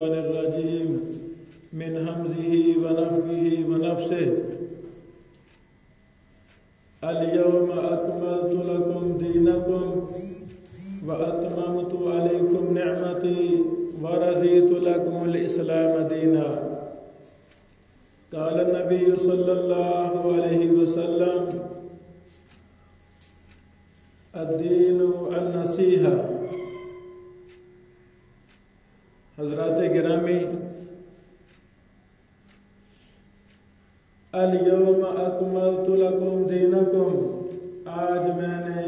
الرجيم من همزه ونفخه ونفسه اليوم أكملت لكم دينكم وأتممت عليكم نعمتي ورضيت لكم الإسلام دينا. قال النبي صلى الله عليه وسلم الدين النصيحة. حضرات گرامی، الیوم اکملت لکم دینکم، آج میں نے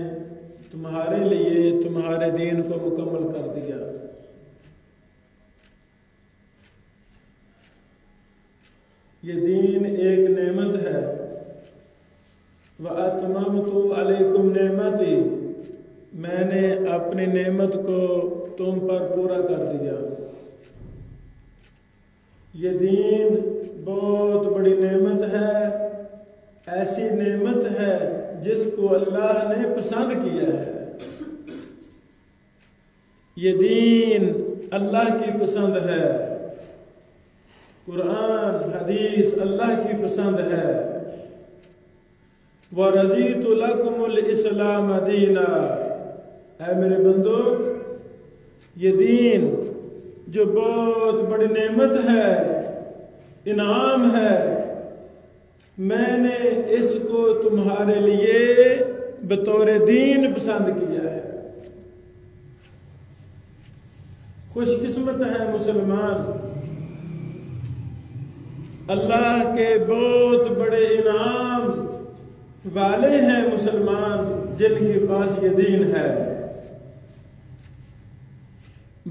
تمہارے لیے تمہارے دین کو مکمل کر دیا. یہ دین ایک نعمت ہے. وَأَتْمَمْتُ عَلَيْكُمْ نِعْمَتِي، میں نے اپنی نعمت کو تم پر پورا کر دیا. یہ دین بہت بڑی نعمت ہے، ایسی نعمت ہے جس کو اللہ نے پسند کیا ہے. یہ دین اللہ کی پسند ہے، قرآن حدیث اللہ کی پسند ہے. وَرَضِيتُ لَكُمُ الْإِسْلَامَ دِينًا، اے میرے بندو، یہ دین جو بہت بڑی نعمت ہے، انعام ہے، میں نے اس کو تمہارے لیے بطور دین پسند کیا ہے. خوش قسمت ہے مسلمان، اللہ کے بہت بڑے انعام والے ہیں مسلمان جن کے پاس یہ دین ہے.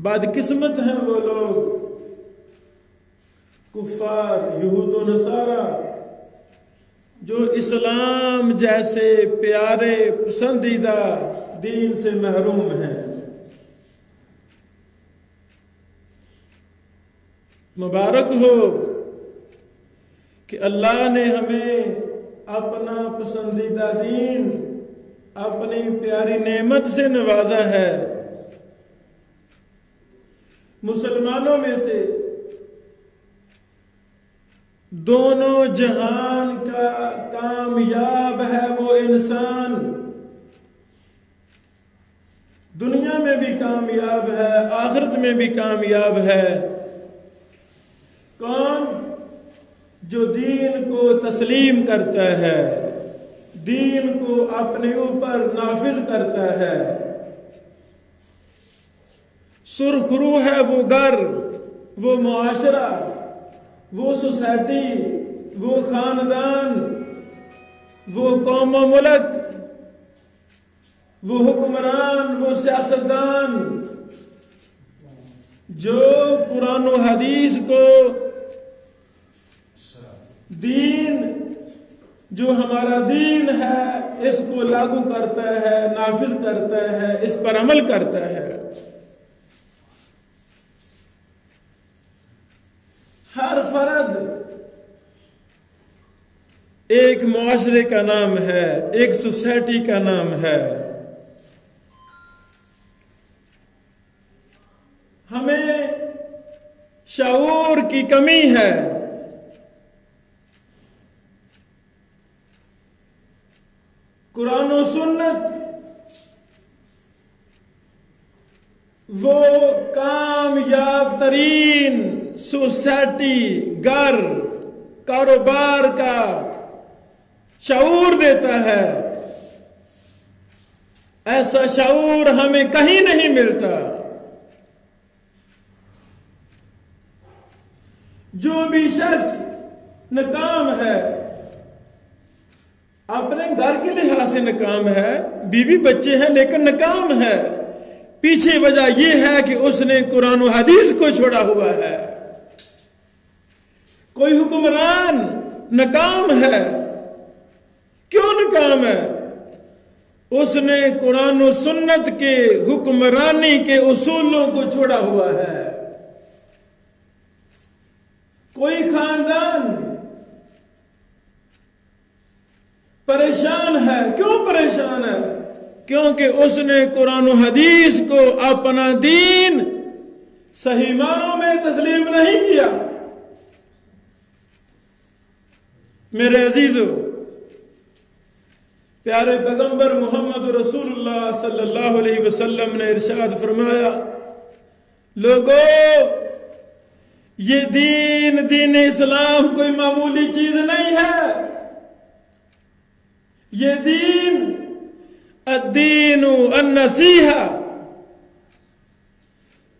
بدقسمت ہیں وہ لوگ کفار یہود و نصارہ جو اسلام جیسے پیارے پسندیدہ دین سے محروم ہیں. مبارک ہو کہ اللہ نے ہمیں اپنا پسندیدہ دین اپنی پیاری نعمت سے نوازا ہے. مسلمانوں میں سے دونوں جہان کا کامیاب ہے وہ انسان، دنیا میں بھی کامیاب ہے، آخرت میں بھی کامیاب ہے. کون؟ جو دین کو تسلیم کرتا ہے، دین کو اپنے اوپر نافذ کرتا ہے. سرخ رو ہے وہ گھر، وہ معاشرہ، وہ سوسائٹی، وہ خاندان، وہ قوم و ملک، وہ حکمران، وہ سیاستدان جو قرآن و حدیث کو، دین جو ہمارا دین ہے، اس کو لاگو کرتا ہے، نافذ کرتا ہے، اس پر عمل کرتا ہے. ہر فرد ایک معاشرے کا نام ہے، ایک سوسائٹی کا نام ہے. ہمیں شعور کی کمی ہے. قرآن و سنت وہ کامیاب ترین سوسائٹی، گھر، کاروبار کا شعور دیتا ہے. ایسا شعور ہمیں کہیں نہیں ملتا. جو بھی شخص ناکام ہے، اپنے گھر کے لحاظ سے ناکام ہے، بیوی بچے ہیں لیکن ناکام ہے، پیچھے وجہ یہ ہے کہ اس نے قرآن و حدیث کو چھوڑا ہوا ہے. کوئی حکمران ناکام ہے، کیوں ناکام ہے؟ اس نے قرآن و سنت کے حکمرانی کے اصولوں کو چھوڑا ہوا ہے. کوئی خاندان پریشان ہے، کیوں پریشان ہے؟ کیونکہ اس نے قرآن و حدیث کو اپنا دین صحیح معنوں میں تسلیم نہیں کیا۔ میرے عزیزو، پیارے پیغمبر محمد رسول اللہ صلی اللہ علیہ وسلم نے ارشاد فرمایا، لوگو یہ دین اسلام کوئی معمولی چیز نہیں ہے۔ یہ دین الدین النصیحہ،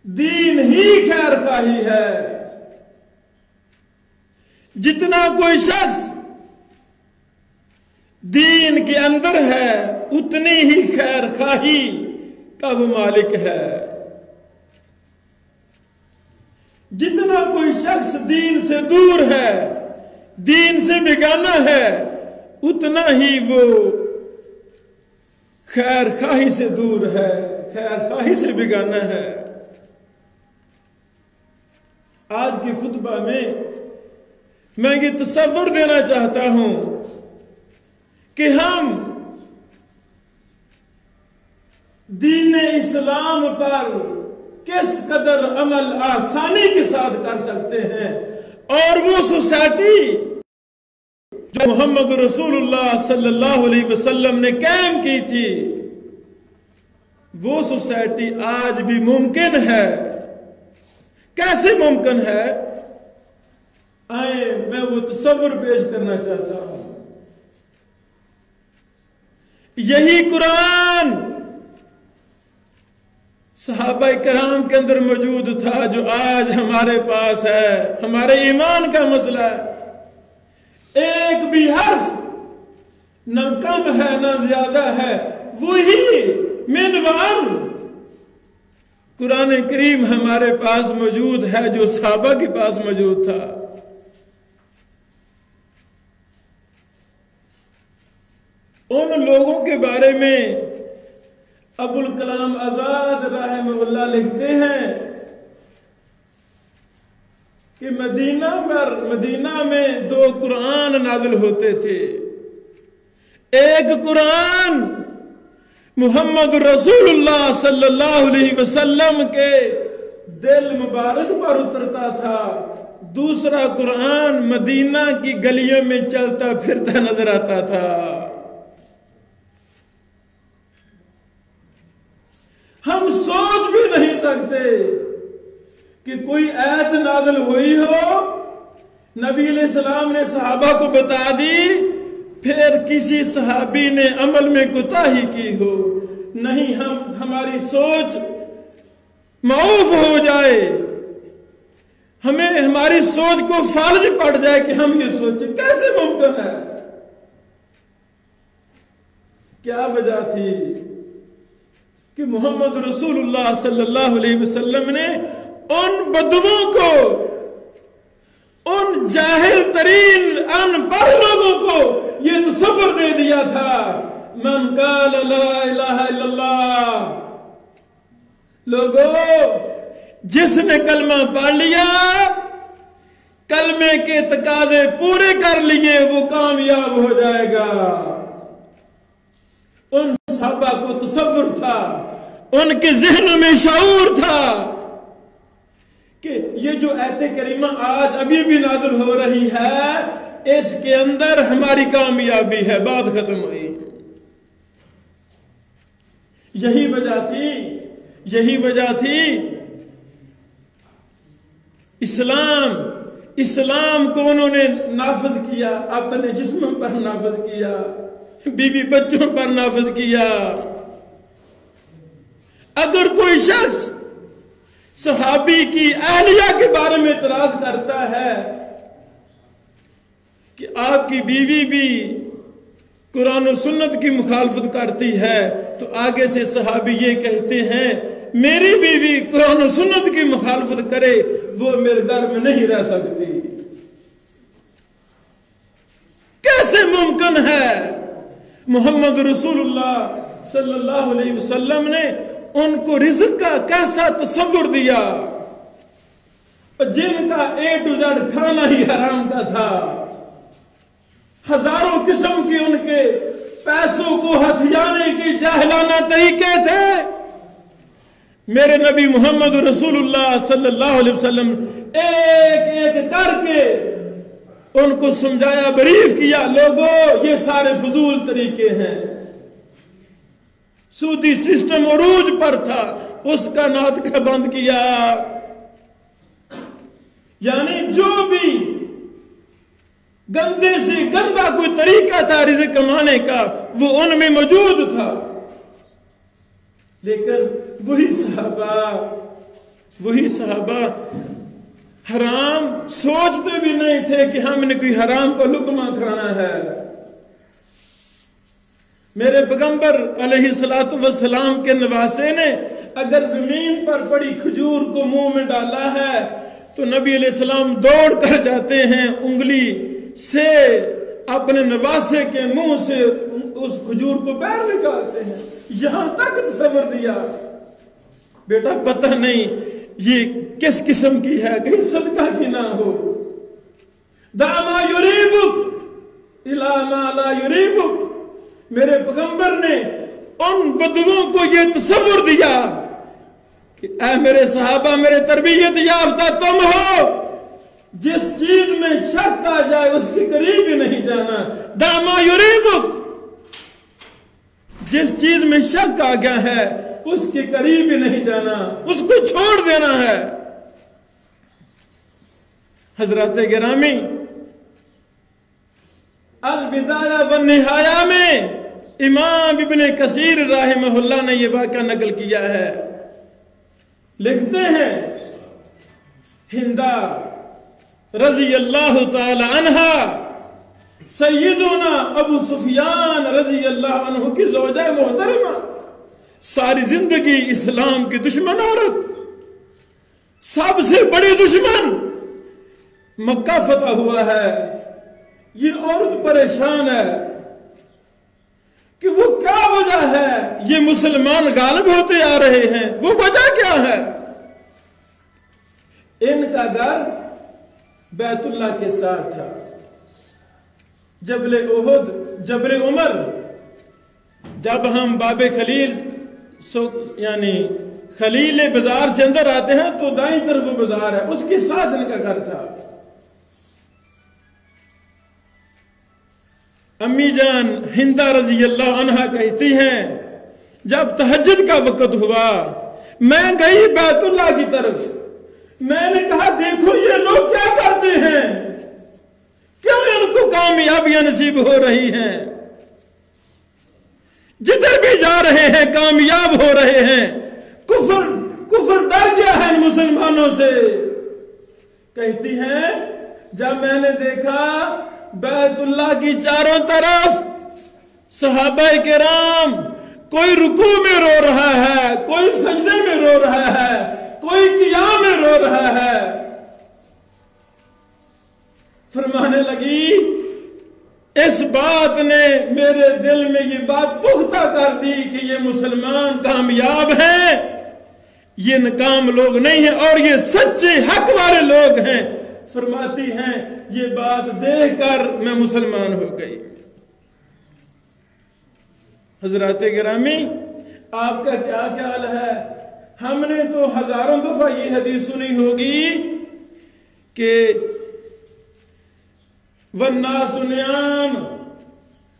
دین ہی خیر خواہی ہے۔ جتنا کوئی شخص دین کے اندر ہے اتنی ہی خیر خواہی کا وہ مالک ہے۔ جتنا کوئی شخص دین سے دور ہے، دین سے بیگانہ ہے، اتنا ہی وہ خیر خواہی سے دور ہے، خیر خواہی سے بیگانہ ہے۔ آج کے خطبہ میں یہ تصور دینا چاہتا ہوں کہ ہم دین اسلام پر کس قدر عمل آسانی کے ساتھ کر سکتے ہیں، اور وہ سوسائٹی جو محمد رسول اللہ صلی اللہ علیہ وسلم نے قائم کی تھی، وہ سوسائٹی آج بھی ممکن ہے۔ کیسے ممکن ہے؟ آئیں میں وہ تصور پیش کرنا چاہتا ہوں۔ یہی قرآن صحابہ کرام کے اندر موجود تھا جو آج ہمارے پاس ہے۔ ہمارے ایمان کا مسئلہ ہے، ایک بھی حرف نہ کم ہے نہ زیادہ ہے، وہی منوال قرآن کریم ہمارے پاس موجود ہے جو صحابہ کے پاس موجود تھا۔ ان لوگوں کے بارے میں ابوالکلام آزاد رحمہ اللہ لکھتے ہیں کہ مدینہ میں 2 قرآن نازل ہوتے تھے۔ ایک قرآن محمد رسول اللہ صلی اللہ علیہ وسلم کے دل مبارک پر اترتا تھا، دوسرا قرآن مدینہ کی گلیوں میں چلتا پھرتا نظر آتا تھا۔ ہم سوچ بھی نہیں سکتے کہ کوئی آیت نازل ہوئی ہو، نبی علیہ السلام نے صحابہ کو بتا دی، پھر کسی صحابی نے عمل میں کوتاہی کی ہو۔ نہیں، ہماری سوچ معوف ہو جائے، ہماری سوچ کو فالج پڑ جائے کہ ہم یہ سوچیں کیسے ممکن ہے۔ کیا وجہ تھی کہ محمد رسول اللہ صلی اللہ علیہ وسلم نے ان بدووں کو، ان جاہل ترین ان پڑھ لوگوں کو یہ تصور دے دیا تھا، من قال لا الہ الا اللہ، لوگوں جس نے کلمہ پڑھ لیا، کلمے کے تقاضے پورے کر لیے، وہ کامیاب ہو جائے گا۔ ان صحابہ کو تصور تھا، ان کے ذہن میں شعور تھا کہ یہ جو آیت کریمہ آج ابھی بھی نازل ہو رہی ہے، اس کے اندر ہماری کامیابی ہے، بات ختم ہوئی۔ یہی وجہ تھی اسلام کو انہوں نے نافذ کیا، اپنے جسم پر نافذ کیا، بیوی بچوں پر نافذ کیا۔ اگر کوئی شخص صحابی کی اہلیہ کے بارے میں اعتراض کرتا ہے کہ آپ کی بیوی بھی قرآن و سنت کی مخالفت کرتی ہے، تو آگے سے صحابی یہ کہتے ہیں میری بیوی قرآن و سنت کی مخالفت کرے وہ میرے گھر میں نہیں رہ سکتی۔ کیسے ممکن ہے؟ محمد رسول اللہ صلی اللہ علیہ وسلم نے ان کو رزق کا کیسا تصور دیا، جن کا A to Z کھانا ہی حرام کا تھا، ہزاروں قسم کے ان کے پیسوں کو ہتھیانے کے جاہلانہ طریقے تھے، میرے نبی محمد رسول اللہ صلی اللہ علیہ وسلم ایک ایک کر کے ان کو سمجھایا، بریف کیا، لوگوں یہ سارے فضول طریقے ہیں، سودی سسٹم عروج پر تھا، اس کا ناطقہ بند کیا۔ یعنی جو بھی گندے سے گندا کوئی طریقہ تھا رزق کمانے کا وہ ان میں موجود تھا، لیکن وہی صحابہ حرام سوچتے بھی نہیں تھے کہ ہم نے کوئی حرام کو لقمہ کھانا ہے۔ میرے پیغمبر علیہ الصلوۃ والسلام کے نواسے نے اگر زمین پر پڑی کھجور کو منہ میں ڈالا ہے تو نبی علیہ السلام دوڑ کر جاتے ہیں، انگلی سے اپنے نواسے کے منہ سے اس کھجور کو باہر نکالتے ہیں، یہاں تک تصور دیا بیٹا پتہ نہیں یہ کس قسم کی ہے، کہیں صدقہ کی نہ ہو۔ دع ما یریبک الی ما لا یریبک، میرے پیغمبر نے ان بدووں کو یہ تصور دیا کہ اے میرے صحابہ، میرے تربیت یافتہ تم ہو، جس چیز میں شک آ جائے اس کے قریب ہی نہیں جانا۔ دع ما یریبک، جس چیز میں شک آ گیا ہے اس کے قریب ہی نہیں جانا، اس کو چھوڑ دینا ہے۔ حضرات گرامی، البدایہ والنہایہ میں امام ابن کثیر رحمہ اللہ نے یہ واقعہ نقل کیا ہے، لکھتے ہیں ہندا رضی اللہ تعالی عنہ سیدنا ابو سفیان رضی اللہ عنہ کی زوجہ محترمہ، ساری زندگی اسلام کی دشمن عورت، سب سے بڑی دشمن، مکہ فتح ہوا ہے، یہ عورت پریشان ہے کہ وہ کیا وجہ ہے یہ مسلمان غالب ہوتے آ رہے ہیں، وہ وجہ کیا ہے؟ ان کا گھر بیت اللہ کے ساتھ تھا، جبل احد، جبل عمر، جب ہم باب خلیل یعنی خلیل بازار سے اندر آتے ہیں تو دائیں طرف وہ بازار ہے، اس کے ساتھ ان کا گھر تھا۔ امی جان ہندا رضی اللہ عنہ کہتی ہیں جب تہجد کا وقت ہوا میں گئی بیت اللہ کی طرف، میں نے کہا دیکھو یہ لوگ کیا کرتے ہیں، کیوں ان کو کامیابیاں نصیب ہو رہی ہیں، جدھر بھی جا رہے ہیں کامیاب ہو رہے ہیں، کفر ڈر گیا ہے ان مسلمانوں سے۔ کہتی ہیں جب میں نے دیکھا بیت اللہ کی چاروں طرف صحابہ کرام، کوئی رکوع میں رو رہا ہے، کوئی سجدے میں رو رہا ہے، کوئی قیام میں رو رہا ہے، فرمانے لگی اس بات نے میرے دل میں یہ بات پختہ کر دی کہ یہ مسلمان کامیاب ہیں، یہ ناکام لوگ نہیں ہیں اور یہ سچے حق والے لوگ ہیں۔ فرماتی ہیں یہ بات دیکھ کر میں مسلمان ہو گئی۔ حضرات گرامی، آپ کا کیا خیال ہے؟ ہم نے تو ہزاروں دفعہ یہ حدیث سنی ہوگی کہ والناس نیام،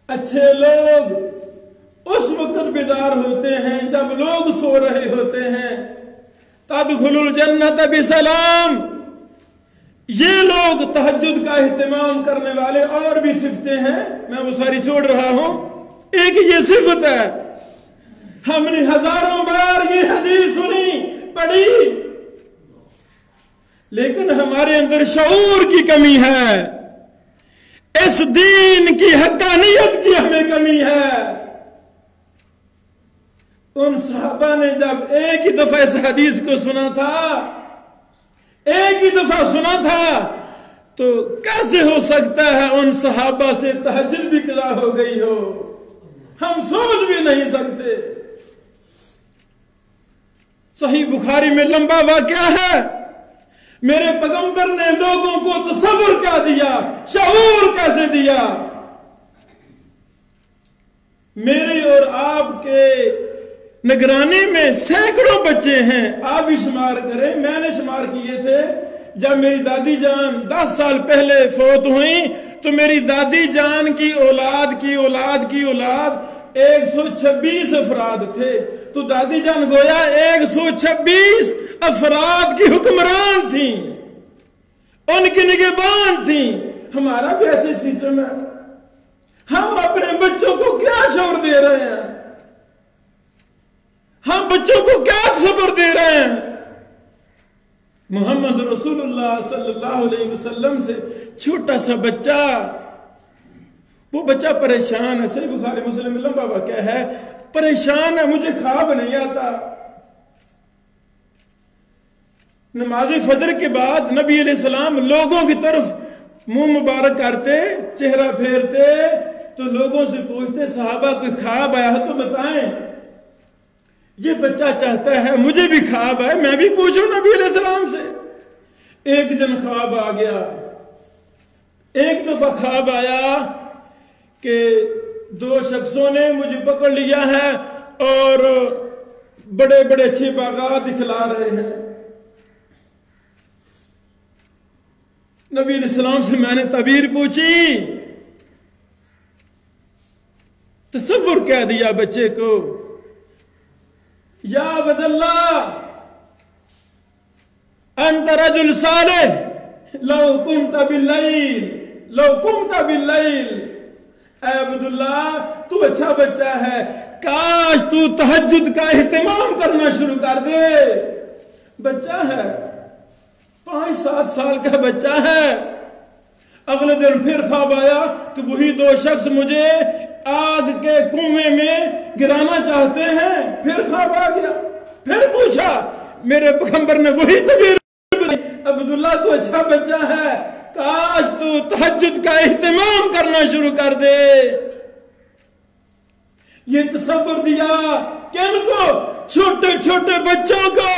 اچھے لوگ اس وقت بیدار ہوتے ہیں جب لوگ سو رہے ہوتے ہیں، تدخل الجنت بسلام، یہ لوگ تہجد کا اہتمام کرنے والے، اور بھی صفتیں ہیں میں وہ ساری چھوڑ رہا ہوں، ایک یہ صفت ہے۔ ہم نے ہزاروں بار یہ حدیث سنی پڑھی، لیکن ہمارے اندر شعور کی کمی ہے، اس دین کی حقانیت کی ہمیں کمی ہے۔ ان صحابہ نے جب ایک ہی دفعہ اس حدیث کو سنا تھا، ایک ہی دفعہ سنا تھا، تو کیسے ہو سکتا ہے ان صحابہ سے تہجد بھی قضا ہو گئی ہو؟ ہم سوچ بھی نہیں سکتے۔ صحیح بخاری میں لمبا واقعہ ہے، میرے پیغمبر نے لوگوں کو تصور کیا دیا، شعور کیسے دیا۔ میرے اور آپ کے نگرانی میں سینکڑوں بچے ہیں، آپ بھی شمار کریں، میں نے شمار کیے تھے۔ جب میری دادی جان 10 سال پہلے فوت ہوئیں تو میری دادی جان کی اولاد کی اولاد کی اولاد 126 افراد تھے، تو دادی جان گویا 126 افراد کی حکمران تھیں، ان کی نگہبان تھیں۔ ہمارا بھی ایسے سسٹم ہے، ہم اپنے بچوں کو کیا شعور دے رہے ہیں، ہم بچوں کو کیا تصور دے رہے ہیں؟ محمد رسول اللہ صلی اللہ علیہ وسلم سے چھوٹا سا بچہ، وہ بچہ پریشان ہے، صحیح بخاری مسلم لمبا واقعہ ہے، پریشان ہے، مجھے خواب نہیں آتا۔ نماز فجر کے بعد نبی علیہ السلام لوگوں کی طرف منہ مبارک کرتے، چہرہ پھیرتے تو لوگوں سے پوچھتے صحابہ کوئی خواب آیا تو بتائیں۔ یہ بچہ چاہتا ہے مجھے بھی خواب آئے، میں بھی پوچھوں نبی علیہ السلام سے۔ ایک دن خواب آ گیا، ایک دفعہ خواب آیا کہ 2 شخصوں نے مجھے پکڑ لیا ہے اور بڑے بڑے اچھے باغات دکھلا رہے ہیں۔ نبی علیہ السلام سے میں نے تعبیر پوچھی، تصور کہہ دیا بچے کو، یا عبد اللہ انت رجل صالح لو قمت باللیل لو قمت باللیل، اے عبداللہ تو اچھا بچہ ہے، کاش تو تہجد کا اہتمام کرنا شروع کر دے۔ بچہ ہے، 5-7 سال کا بچہ ہے۔ اگلے دن پھر خواب آیا کہ وہی 2 شخص مجھے آگ کے کنویں میں گرانا چاہتے ہیں۔ پھر خواب آ گیا، پھر پوچھا، میرے پیغمبر نے وہی تعبیر دی، عبداللہ تو اچھا بچہ ہے، کاش تو تہجد کا اہتمام کرنا شروع کر دے۔ یہ تصور دیا کن کو؟ چھوٹے چھوٹے بچوں کو۔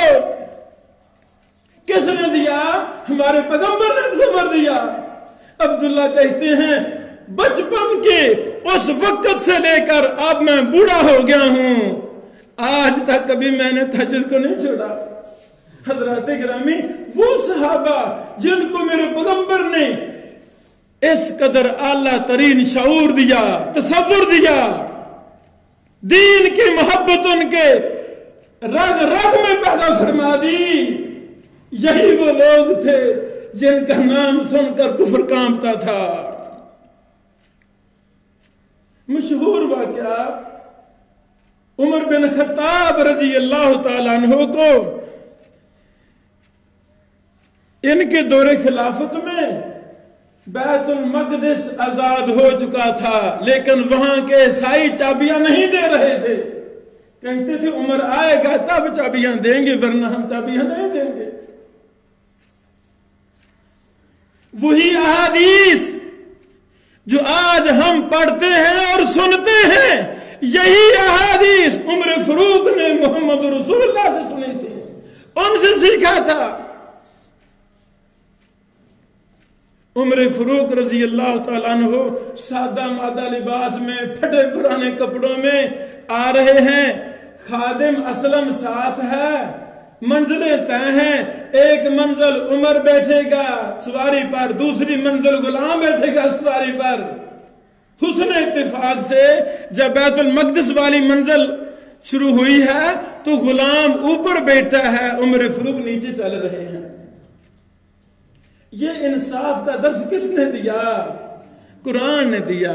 کس نے دیا؟ ہمارے پیغمبر نے تصور دیا۔ عبداللہ کہتے ہیں بچپن کے اس وقت سے لے کر اب میں بوڑھا ہو گیا ہوں، آج تک کبھی میں نے تہجد کو نہیں چھوڑا۔ حضرات گرامی، وہ صحابہ جن کو میرے پیغمبر نے اس قدر اعلیٰ ترین شعور دیا، تصور دیا، دین کی محبت ان کے رگ رگ میں پیدا فرما دی، یہی وہ لوگ تھے جن کا نام سن کر کفر کانپتا تھا۔ مشہور واقعہ، عمر بن خطاب رضی اللہ تعالیٰ عنہ کو ان کے دور خلافت میں بیت المقدس آزاد ہو چکا تھا، لیکن وہاں کے عیسائی چابیاں نہیں دے رہے تھے، کہتے تھے عمر آئے گا تب چابیاں دیں گے ورنہ ہم چابیاں نہیں دیں گے۔ وہی احادیث جو آج ہم پڑھتے ہیں اور سنتے ہیں، یہی احادیث عمر فاروق نے محمد رسول اللہ سے سنی تھی، ان سے سیکھا تھا۔ عمر فاروق رضی اللہ تعالیٰ عنہ سادہ مادہ لباس میں، پھٹے پرانے کپڑوں میں آ رہے ہیں، خادم اسلم ساتھ ہے، منزلیں طے ہیں، ایک منزل عمر بیٹھے گا سواری پر، دوسری منزل غلام بیٹھے گا سواری پر۔ حسن اتفاق سے جب بیت المقدس والی منزل شروع ہوئی ہے تو غلام اوپر بیٹھا ہے، عمر فاروق نیچے چل رہے ہیں۔ یہ انصاف کا درس کس نے دیا؟ قرآن نے دیا۔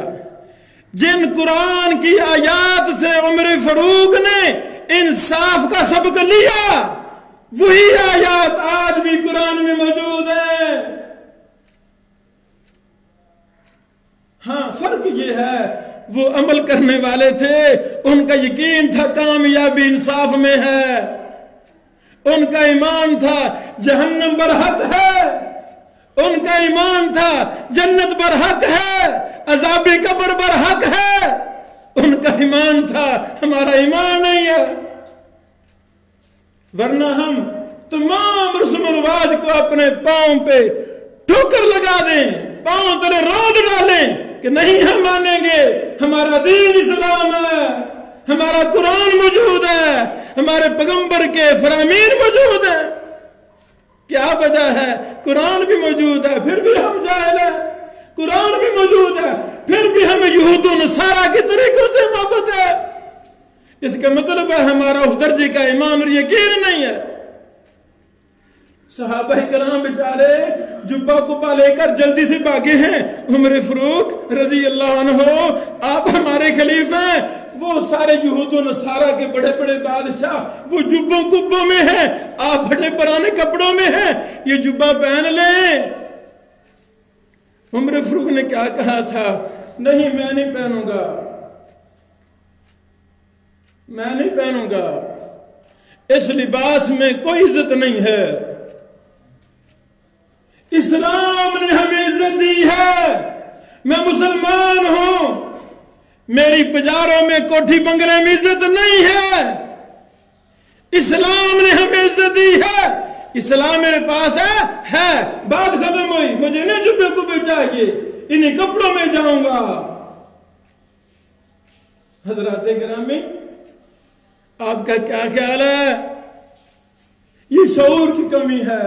جن قرآن کی آیات سے عمر فاروق نے انصاف کا سبق لیا، وہی آیات آج بھی قرآن میں موجود ہے۔ ہاں، فرق یہ ہے وہ عمل کرنے والے تھے، ان کا یقین تھا کامیابی انصاف میں ہے، ان کا ایمان تھا جہنم برحق ہے، ان کا ایمان تھا جنت برحق ہے، عذاب قبر برحق ہے، ان کا ایمان تھا ہمارا ایمان نہیں ہے۔ ورنہ ہم تمام رسم و رواج کو اپنے پاؤں پہ ٹھوکر لگا دیں، پاؤں تلے رود ڈالیں کہ نہیں ہم مانیں گے، ہمارا دین اسلام ہے، ہمارا قرآن موجود ہے، ہمارے پیغمبر کے فرامین موجود ہیں. کیا وجہ ہے؟ قرآن بھی موجود ہے پھر بھی ہم جاہل ہیں، قرآن بھی موجود ہے پھر بھی ہمیں یہود و نصارہ کے طریقوں سے محبت ہے. اس کا مطلب ہے ہمارا اس درجے کا ایمان اور یقین نہیں ہے. صحابہ کرام بیچارے جبہ کبا لے کر جلدی سے بھاگے ہیں. عمر فاروق رضی اللہ عنہ آپ ہمارے خلیفہ ہیں، وہ سارے یہود و نصارہ کے بڑے بڑے بادشاہ وہ جبوں کبوں میں ہیں، آپ بڑے پرانے کپڑوں میں ہیں، یہ جبہ پہن لیں. عمر فاروق نے کیا کہا تھا؟ نہیں میں نہیں پہنوں گا، میں نہیں پہنوں گا، اس لباس میں کوئی عزت نہیں ہے. اسلام نے ہمیں عزت دی ہے، میں مسلمان ہوں، میری بازاروں میں کوٹھی بنگلے میں عزت نہیں ہے. اسلام نے ہمیں عزت دی ہے، اسلام میرے پاس ہے، بات ختم ہوئی. مجھے نہیں جبے کبے چاہیے، انہیں کپڑوں میں جاؤں گا. حضرات گرامی آپ کا کیا خیال ہے؟ یہ شعور کی کمی ہے،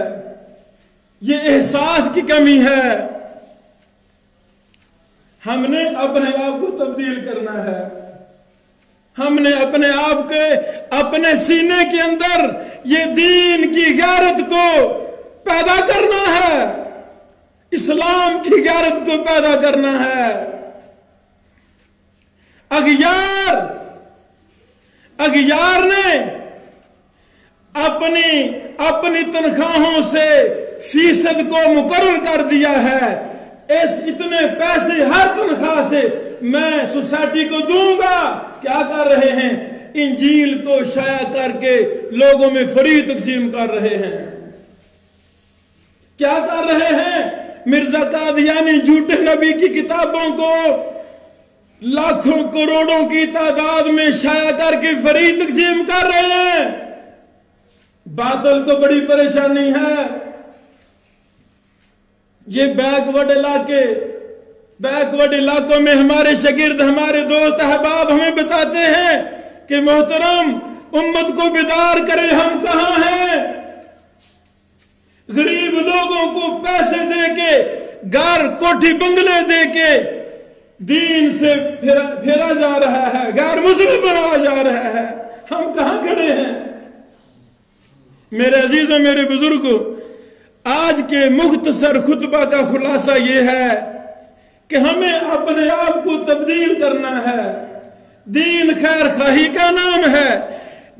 یہ احساس کی کمی ہے. ہم نے اپنے آپ کو تبدیل کرنا ہے، ہم نے اپنے آپ کے اپنے سینے کے اندر یہ دین کی غیرت کو پیدا کرنا ہے، اسلام کی غیرت کو پیدا کرنا ہے. اغیار نے اپنی تنخواہوں سے فیصد کو مقرر کر دیا ہے، اتنے پیسے ہر تنخواہ سے میں سوسائٹی کو دوں گا. کیا کر رہے ہیں؟ انجیل کو شائع کر کے لوگوں میں فری تقسیم کر رہے ہیں. کیا کر رہے ہیں؟ مرزا قادیانی جھوٹے نبی کی کتابوں کو لاکھوں کروڑوں کی تعداد میں شائع کر کے فری تقسیم کر رہے ہیں. باطل کو بڑی پریشانی ہے. یہ بیک ورڈ علاقوں میں ہمارے شاگرد ہمارے دوست احباب ہمیں بتاتے ہیں کہ محترم امت کو بیدار کرے، ہم کہاں ہیں؟ غریب لوگوں کو پیسے دے کے، گھر کوٹھی بنگلے دے کے دین سے پھیرا جا رہا ہے، غیر مسلم بنایا جا رہا ہے. ہم کہاں کھڑے ہیں؟ میرے عزیزوں، میرے بزرگوں، آج کے مختصر خطبہ کا خلاصہ یہ ہے کہ ہمیں اپنے آپ کو تبدیل کرنا ہے. دین خیر خواہی کا نام ہے.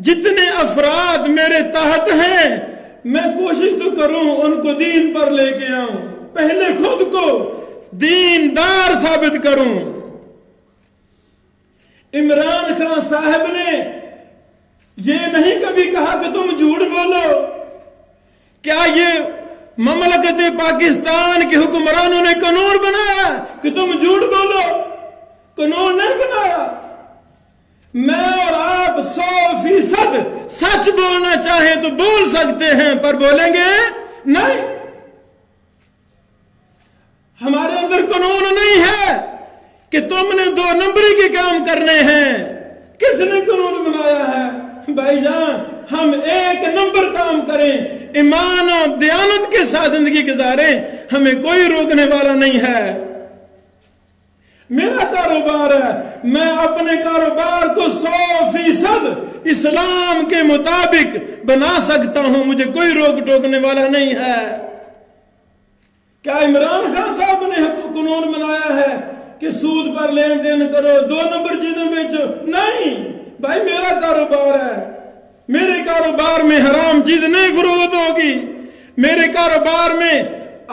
جتنے افراد میرے تحت ہیں میں کوشش تو کروں ان کو دین پر لے کے آؤں، پہلے خود کو دیندار ثابت کروں. عمران خان صاحب نے یہ نہیں کبھی کہا کہ تم جھوٹ بولو. کیا یہ مملکت پاکستان کے حکمرانوں نے قانون بنایا کہ تم جھوٹ بولو؟ قانون نہیں بنایا. میں اور آپ 100% سچ بولنا چاہیں تو بول سکتے ہیں، پر بولیں گے نہیں. ہمارے اندر قانون نہیں ہے کہ تم نے 2 نمبری کے کام کرنے ہیں. کس نے قانون بنایا ہے؟ بھائی جان، ہم 1 نمبر کام کریں، ایمان و دیانت کے ساتھ زندگی گزاریں، ہمیں کوئی روکنے والا نہیں ہے. میرا کاروبار ہے، میں اپنے کاروبار کو 100% اسلام کے مطابق بنا سکتا ہوں، مجھے کوئی روک ٹوکنے والا نہیں ہے. کیا عمران خان صاحب نے قانون بنایا ہے کہ سود پر لین دین کرو، 2 نمبر چیزیں بیچو؟ نہیں بھائی، میرا کاروبار ہے، میرے کاروبار میں حرام چیز نہیں فروخت ہوگی. میرے کاروبار میں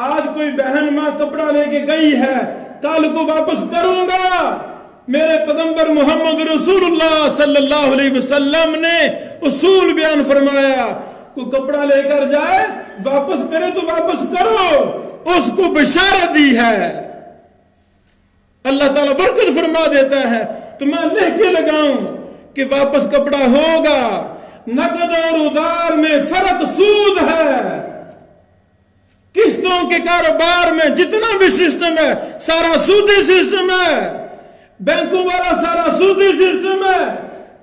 آج کوئی بہن ماں کپڑا لے کے گئی ہے، کل کو واپس کروں گا. میرے پیغمبر محمد رسول اللہ صلی اللہ علیہ وسلم نے اصول بیان فرمایا، کوئی کپڑا لے کر جائے واپس کرے تو واپس کرو، اس کو بشارت دی ہے. اللہ تعالیٰ برکت فرما دیتا ہے. تو میں لکھ کے لگاؤں کہ واپس کپڑا ہوگا. نقد اور ادار میں فرق سود ہے. قسطوں کے کاروبار میں جتنا بھی سسٹم ہے سارا سودی سسٹم ہے. بینکوں والا سارا سودی سسٹم ہے.